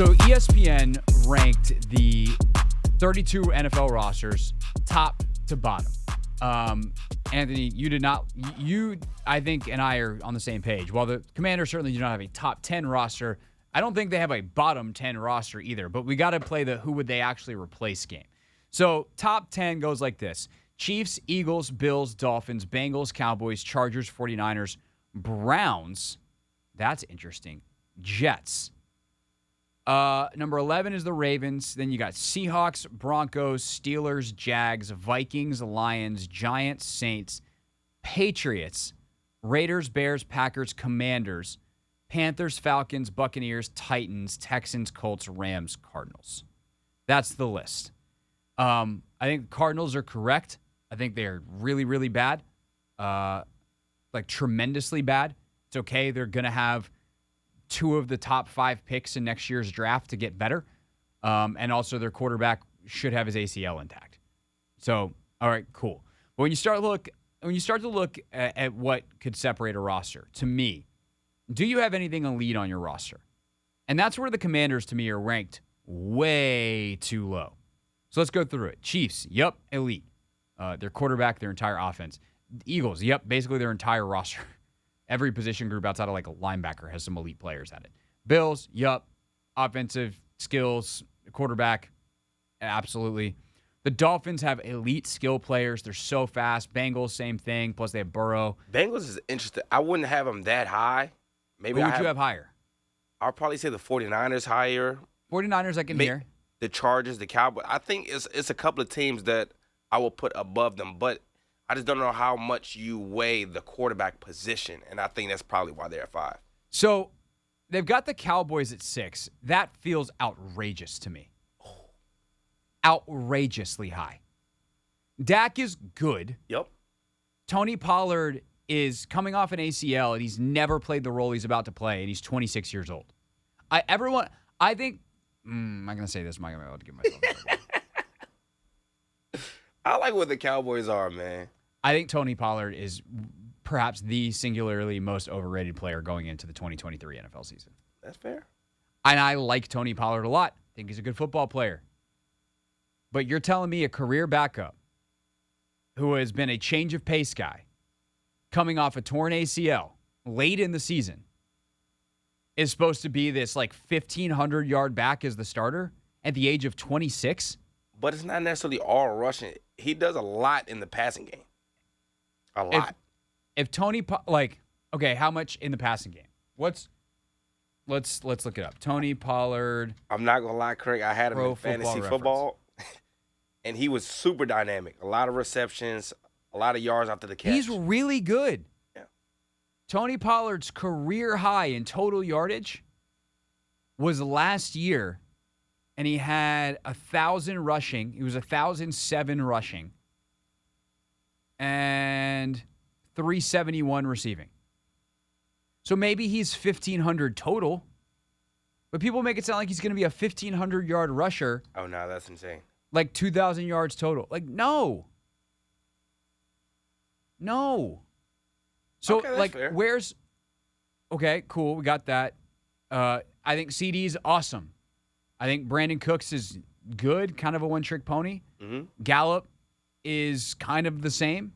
So ESPN ranked the 32 NFL rosters top to bottom. Anthony, you, I think, and I are on the same page. While the Commanders certainly do not have a top 10 roster, I don't think they have a bottom 10 roster either, but we got to play the who would they actually replace game. So top 10 goes like this: Chiefs, Eagles, Bills, Dolphins, Bengals, Cowboys, Chargers, 49ers, Browns. That's interesting. Jets. Number 11 is the Ravens. Then you got Seahawks, Broncos, Steelers, Jags, Vikings, Lions, Giants, Saints, Patriots, Raiders, Bears, Packers, Commanders, Panthers, Falcons, Buccaneers, Titans, Texans, Colts, Rams, Cardinals. That's the list. I think the Cardinals are correct. I think they're really, really bad. Like tremendously bad. It's okay. They're going to have 2 of the top 5 picks in next year's draft to get better. And also their quarterback should have his ACL intact. So, all right, cool. But when you start to look at what could separate a roster, to me, do you have anything elite on your roster? And that's where the Commanders, to me, are ranked way too low. So let's go through it. Chiefs, yep, elite. Their quarterback, their entire offense. Eagles, yep, basically their entire roster. Every position group outside of like a linebacker has some elite players at it. Bills, yup. Offensive skills, quarterback, absolutely. The Dolphins have elite skill players. They're so fast. Bengals, same thing. Plus they have Burrow. Bengals is interesting. I wouldn't have them that high. Maybe Who would you have higher? I'll probably say the 49ers higher. 49ers I can hear. The Chargers, the Cowboys. I think it's a couple of teams that I will put above them, but I just don't know how much you weigh the quarterback position, and I think that's probably why they're at 5. So they've got the Cowboys at 6. That feels outrageous to me. Outrageously high. Dak is good. Yep. Tony Pollard is coming off an ACL, and he's never played the role he's about to play, and he's 26 years old. I'm not going to say this. I'm not going to be able to give myself I like what the Cowboys are, man. I think Tony Pollard is perhaps the singularly most overrated player going into the 2023 NFL season. That's fair. And I like Tony Pollard a lot. I think he's a good football player. But you're telling me a career backup who has been a change of pace guy coming off a torn ACL late in the season is supposed to be this like 1,500-yard back as the starter at the age of 26? But it's not necessarily all rushing. He does a lot in the passing game. A lot. If Tony, okay, how much in the passing game? Let's look it up. Tony Pollard. I'm not gonna lie, Craig. I had him in fantasy football, and he was super dynamic. A lot of receptions, a lot of yards after the catch. He's really good. Yeah. Tony Pollard's career high in total yardage was last year. And he had 1,000 rushing. He was 1,007 rushing. And 371 receiving. So maybe he's 1,500 total. But people make it sound like he's going to be a 1,500-yard rusher. Oh, no, that's insane. Like 2,000 yards total. Like, no. No. So, okay, that's like, fair. Okay, cool. We got that. I think CD's awesome. I think Brandon Cooks is good, kind of a one-trick pony. Mm-hmm. Gallup is kind of the same.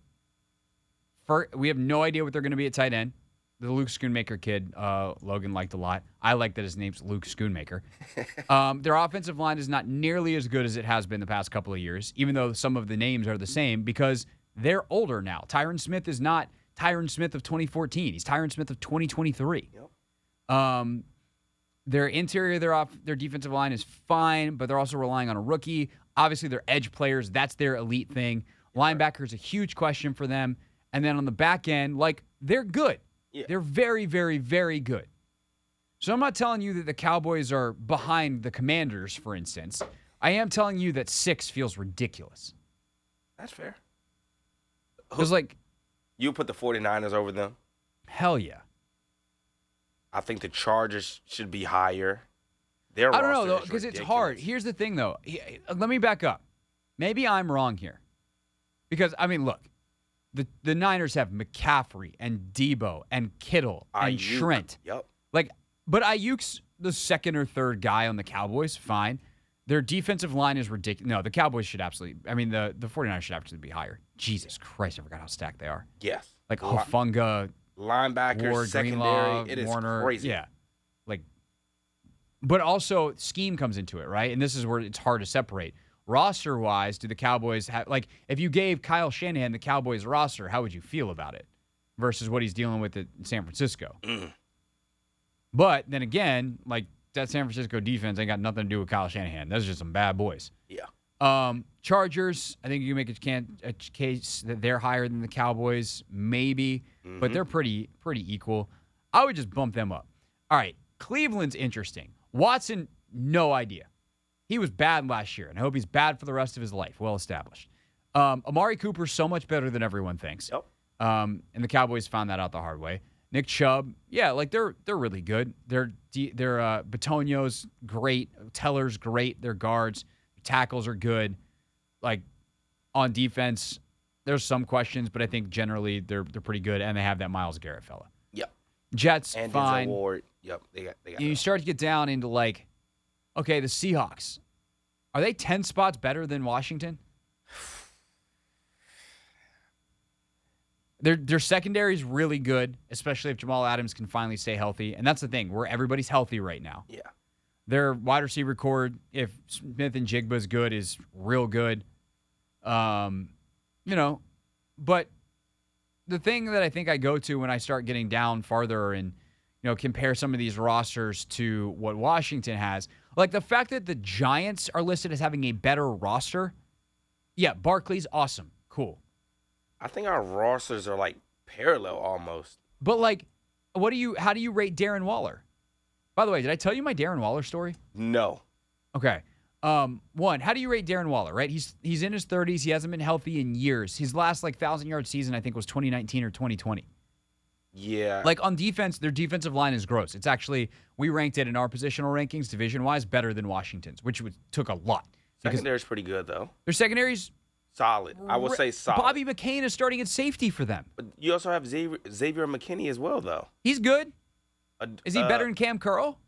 We have no idea what they're going to be at tight end. The Luke Schoonmaker kid, Logan liked a lot. I like that his name's Luke Schoonmaker. Their offensive line is not nearly as good as it has been the past couple of years, even though some of the names are the same, because they're older now. Tyron Smith is not Tyron Smith of 2014. He's Tyron Smith of 2023. Yep. Their interior, their defensive line is fine, but they're also relying on a rookie. Obviously, they're edge players. That's their elite thing. Linebacker is a huge question for them. And then on the back end, they're good. Yeah. They're very, very, very good. So I'm not telling you that the Cowboys are behind the Commanders, for instance. I am telling you that 6 feels ridiculous. That's fair. Because, you put the 49ers over them? Hell yeah. I think the Chargers should be higher. I don't know, though, because it's hard. Here's the thing, though. Let me back up. Maybe I'm wrong here. Because, look, the Niners have McCaffrey and Debo and Kittle and Trent. Yep. But Ayuk's the second or third guy on the Cowboys, fine. Their defensive line is ridiculous. No, the Cowboys should absolutely, the 49ers should absolutely be higher. Jesus Christ, I forgot how stacked they are. Yes. Like Hufanga, linebackers, Ward, secondary, Greenlaw, it is Warner, crazy. Yeah. But also scheme comes into it, right? And this is where it's hard to separate. Roster-wise, do the Cowboys have, if you gave Kyle Shanahan the Cowboys roster, how would you feel about it versus what he's dealing with in San Francisco? But then again, that San Francisco defense ain't got nothing to do with Kyle Shanahan. Those are just some bad boys. Yeah. Chargers, I think you can make a case that they're higher than the Cowboys, maybe, but they're pretty equal. I would just bump them up. All right, Cleveland's interesting. Watson, no idea. He was bad last year, and I hope he's bad for the rest of his life. Well established. Amari Cooper's so much better than everyone thinks. Yep. And the Cowboys found that out the hard way. Nick Chubb, yeah, they're really good. Their Bitonio's great. Teller's great. Their guards, tackles are good. On defense, there's some questions, but I think generally they're pretty good, and they have that Myles Garrett fella. Yep. Jets, and fine. Denzel Ward. Yep. They got you start to get down into okay, the Seahawks. Are they 10 spots better than Washington? Their secondary is really good, especially if Jamal Adams can finally stay healthy. And that's the thing, where everybody's healthy right now. Yeah. Their wide receiver core, if Smith and Jigba is good, is real good. But the thing that I think I go to when I start getting down farther and compare some of these rosters to what Washington has, the fact that the Giants are listed as having a better roster. Yeah, Barkley's awesome, cool. I think our rosters are parallel almost. But how do you rate Darren Waller? By the way, did I tell you my Darren Waller story? No. Okay. One, how do you rate Darren Waller, right? He's in his 30s. He hasn't been healthy in years. His last 1,000-yard season, I think, was 2019 or 2020. Yeah. On defense, their defensive line is gross. It's actually, we ranked it in our positional rankings, division-wise, better than Washington's, which took a lot. Secondary's pretty good, though. Their secondary's solid. I would say solid. Bobby McCain is starting at safety for them. But you also have Xavier McKinney as well, though. He's good. Is he better than Cam Curl?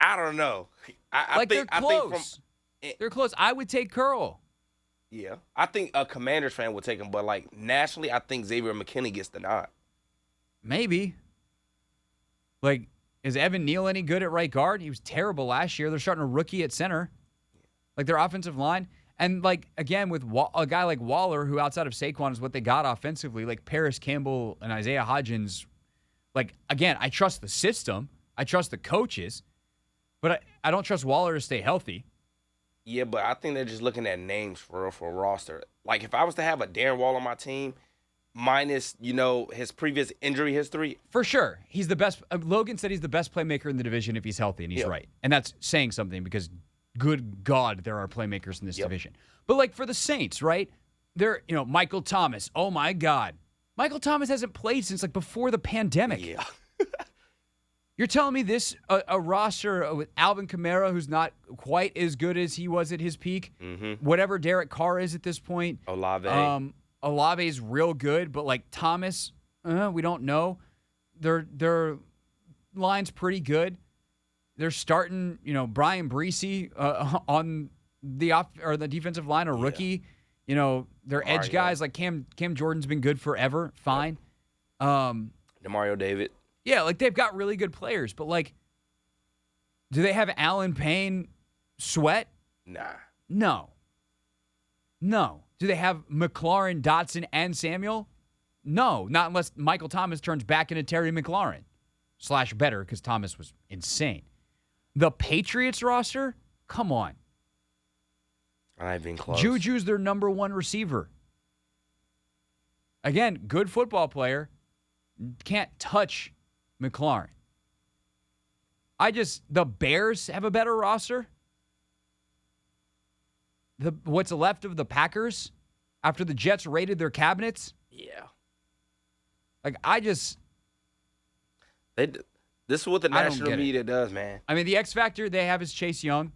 I don't know. I think, they're close. They're close. I would take Curl. Yeah. I think a Commanders fan would take him, but nationally, I think Xavier McKinney gets the nod. Maybe. Is Evan Neal any good at right guard? He was terrible last year. They're starting a rookie at center. Their offensive line. And, again, with a guy like Waller, who outside of Saquon is what they got offensively, Paris Campbell and Isaiah Hodgins, again, I trust the system. I trust the coaches. But I don't trust Waller to stay healthy. Yeah, but I think they're just looking at names for a roster. If I was to have a Darren Waller on my team, minus, his previous injury history. For sure. He's the best. Logan said he's the best playmaker in the division if he's healthy, and he's right. And that's saying something because, good God, there are playmakers in this division. But, for the Saints, right? They're, Michael Thomas. Oh, my God. Michael Thomas hasn't played since, before the pandemic. Yeah. You're telling me this, a roster with Alvin Kamara, who's not quite as good as he was at his peak, whatever Derek Carr is at this point. Olave. Olave's real good, but Thomas, we don't know. Their line's pretty good. They're starting, Brian Breesy on the defensive line, a rookie. Their edge guys like Cam Jordan's been good forever, fine. Demario David. Yeah, they've got really good players, but do they have Allen Payne Sweat? Nah. No. Do they have McLaurin, Dotson, and Samuel? No, not unless Michael Thomas turns back into Terry McLaurin. / better, because Thomas was insane. The Patriots roster? Come on. Not even close. Juju's their number one receiver. Again, good football player. Can't touch McLaurin. The Bears have a better roster. What's left of the Packers after the Jets raided their cabinets? Yeah. This is what the national media does, man. The X factor they have is Chase Young,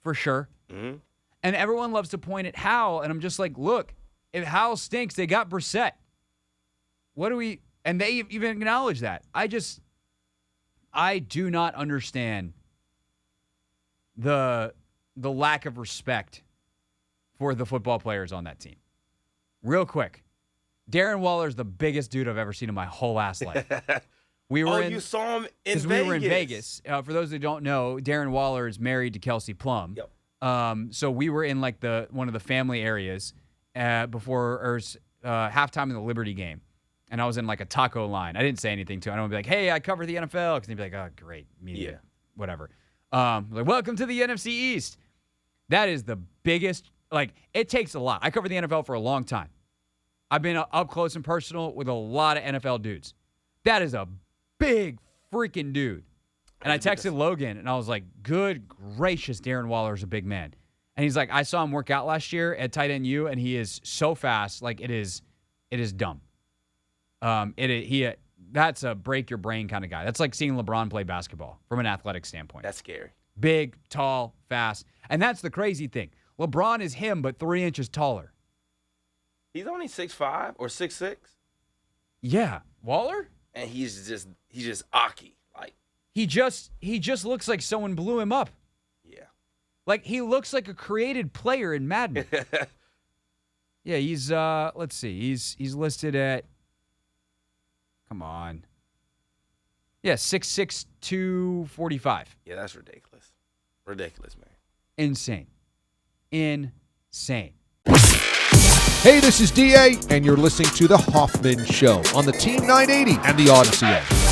for sure. Mm-hmm. And everyone loves to point at Howell, and I'm just look, if Howell stinks, they got Brissett. And they even acknowledge that. I do not understand the lack of respect for the football players on that team. Real quick, Darren Waller's the biggest dude I've ever seen in my whole ass life. You saw him in Vegas. We were in Vegas. For those who don't know, Darren Waller is married to Kelsey Plum. Yep. So we were in like one of the family areas before halftime in the Liberty game, and I was in like a taco line. I didn't say anything to him. I don't be like, "Hey, I cover the NFL," because he'd be like, "Oh, great, media, whatever." Like, welcome to the NFC East. That is the biggest. Like, it takes a lot. I covered the NFL for a long time. I've been up close and personal with a lot of NFL dudes. That is a big freaking dude. And I texted Logan, and I was like, good gracious, Darren Waller is a big man. And he's like, I saw him work out last year at tight end U, and he is so fast. Like, it is dumb. That's a break your brain kind of guy. That's like seeing LeBron play basketball from an athletic standpoint. That's scary. Big, tall, fast. And that's the crazy thing. LeBron is him, but 3 inches taller. He's only 6'5" or 6'6". Yeah. Waller? And he's just Aki. Like he just looks like someone blew him up. Yeah. Like he looks like a created player in Madden. Yeah, he's let's see. He's listed at come on. Yeah, 6'6", 245. Yeah, that's ridiculous. Ridiculous, man. Insane. Hey, this is DA, and you're listening to The Hoffman Show on the Team 980 and the Odyssey app.